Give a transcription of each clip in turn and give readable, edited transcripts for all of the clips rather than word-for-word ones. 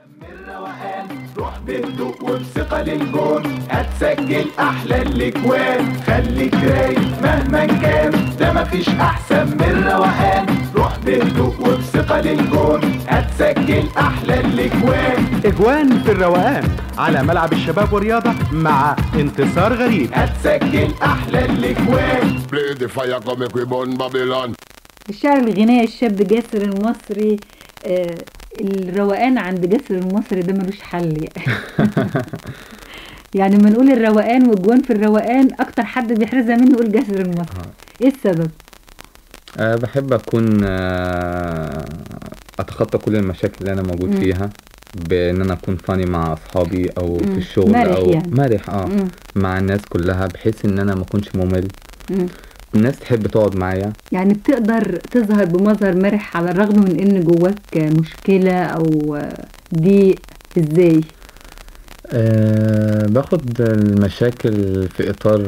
الروقان روح بهدوء وبثقة للجون، هتسجل أحلى الأجوان، خليك رايق مهما كان، ده مفيش أحسن من الروقان. روح بهدوء وبثقة للجون، هتسجل أحلى الأجوان. اجوان في الروقان على ملعب الشباب والرياضة مع انتصار غريب. هتسجل أحلى الأجوان. الشعر الغنائي الشاب جاسر المصري. الروقان عند جاسر المصري ده ملوش حل يعني. يعني ما نقول الروقان واجوان في الروقان اكتر حد بيحرزها منه يقول جاسر المصري. ايه السبب؟ بحب اكون اتخطى كل المشاكل اللي انا موجود فيها، بان انا اكون فاني مع اصحابي او في الشغل مرح او يعني. مرح مع الناس كلها، بحيث ان انا ما اكونش ممل. الناس تحب تقعد معايا، يعني بتقدر تظهر بمظهر مرح على الرغم من ان جواك مشكلة او ضيق. ازاي؟ باخد المشاكل في اطار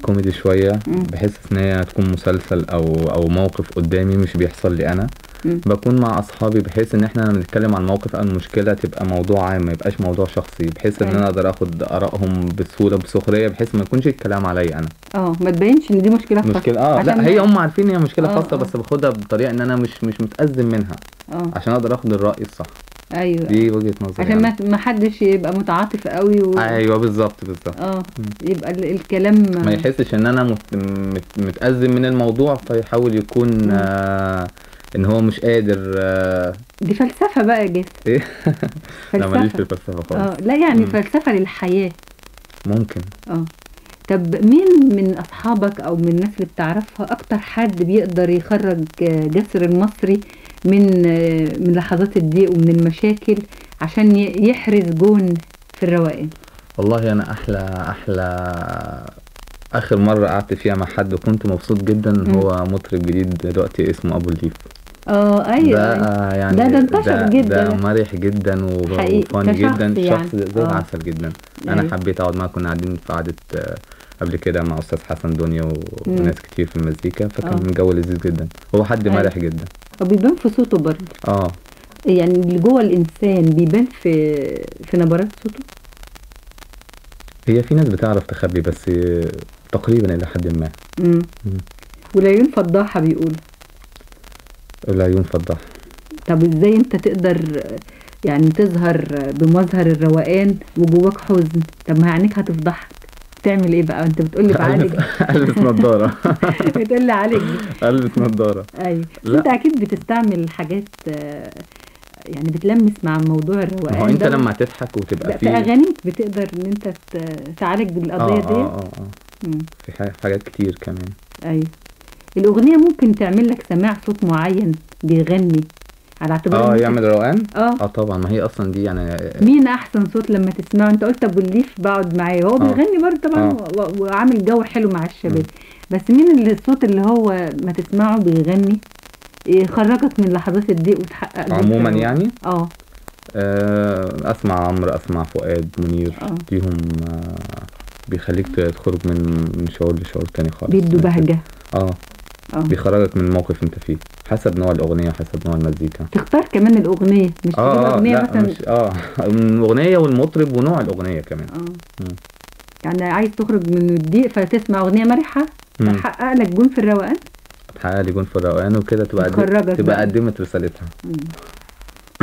كوميدي شوية، بحيث ان هي تكون مسلسل او موقف قدامي مش بيحصل لي انا. بكون مع اصحابي بحيث ان احنا لما نتكلم عن موقف او المشكلة تبقى موضوع عام، ما يبقاش موضوع شخصي، بحيث ان انا اقدر اخد ارائهم بسهولة بسخرية، بحيث ما يكونش الكلام عليا انا. ما تبينش ان دي مشكلة خاصة. لا، هي هم عارفين ان هي مشكلة خاصة، بس باخدها بطريقة ان انا مش متأزم منها. عشان اقدر اخد الرأي الصح. ايوه، دي وجهة نظري عشان يعني. ما حدش يبقى متعاطف قوي ايوه بالظبط. يبقى الكلام ما يحسش ان انا متأزم من الموضوع، فيحاول يكون ان هو مش قادر. دي فلسفة بقى يا جاسر. ايه؟ لا ماليش في الفلسفة خالص. لا يعني فلسفة للحياة ممكن. طب مين من اصحابك او من الناس اللي بتعرفها اكتر حد بيقدر يخرج جاسر المصري من لحظات الضيق ومن المشاكل عشان يحرز جون في الروقان؟ والله انا احلى اخر مرة قعدت فيها مع حد وكنت مبسوط جدا، هو مطرب جديد دلوقتي اسمه ابو الليف. ايوه ده يعني ده انتشر جدا، ده مرح جدا وفاني جدا، يعني. شخص زي العسل جدا. انا حبيت اقعد معاه، كنا قاعدين في قعدة قبل كده مع استاذ حسن دنيا وناس كتير في المزيكا، فكان جو لذيذ جدا. هو حد مرح جدا، وبيبان في صوته برضه. يعني اللي جوه الانسان بيبان في نبرات صوته. هي في ناس بتعرف تخبي، بس تقريبا الى حد ما. والعيون فضاحة بيقولوا. العيون فضاحة. طب ازاي انت تقدر يعني تظهر بمظهر الروقان وجواك حزن؟ طب ما عينيك هتفضحك، تعمل ايه بقى؟ انت بتقولي بعالج. البس نضارة. بتقولي عالج. البس نضارة. ايوه، انت اكيد بتستعمل حاجات يعني بتلمس مع موضوع الروقان. هو انت لما تضحك وتبقى في اغانيك بتقدر ان انت تعالج القضية دي. في حاجات كتير كمان. ايوه، الاغنية ممكن تعمل لك سماع صوت معين بيغني على اعتبار يعمل روقان. طبعا، ما هي اصلا دي يعني. مين احسن صوت لما تسمعه؟ انت قلت ابو الليف بقعد معاه، هو بيغني برضه طبعا وعامل جو حلو مع الشباب. بس مين الصوت اللي هو ما تسمعه بيغني يخرجك من لحظات الضيق وتحقق عموما يعني؟ اسمع عمرو، اسمع فؤاد، منير. فيهم بيخليك تخرج من شعور لشعور تاني خالص، بيدوا بهجة. بيخرجك من الموقف انت فيه، حسب نوع الاغنيه وحسب نوع المزيكا. تختار كمان الاغنيه، مش تجيب اغنيه مثلا. مش الاغنيه والمطرب ونوع الاغنيه كمان. يعني عايز تخرج من الضيق فتسمع اغنيه مرحه تحقق لك جون في الروقان. تحقق لي جون في الروقان وكده تبقى قدمت رسالتها.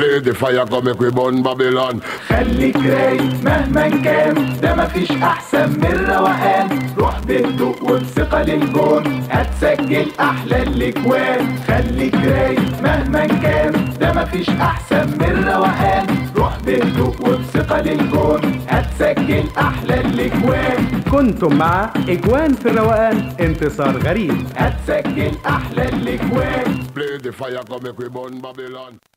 Play the fire come make we burn Babylon. خليك رايق مهما كان، ده مفيش احسن من الروقان. روح بهدوء وبثقة للجون، هتسجل احلى الاجوان. خليك رايق مهما كان، ده مفيش احسن من الروقان. روح بهدوء وبثقة للجون، هتسجل احلى الاجوان. كنتم مع اجوان في الروقان انتصار غريب. هتسجل احلى الاجوان. Play the fire come make we burn Babylon.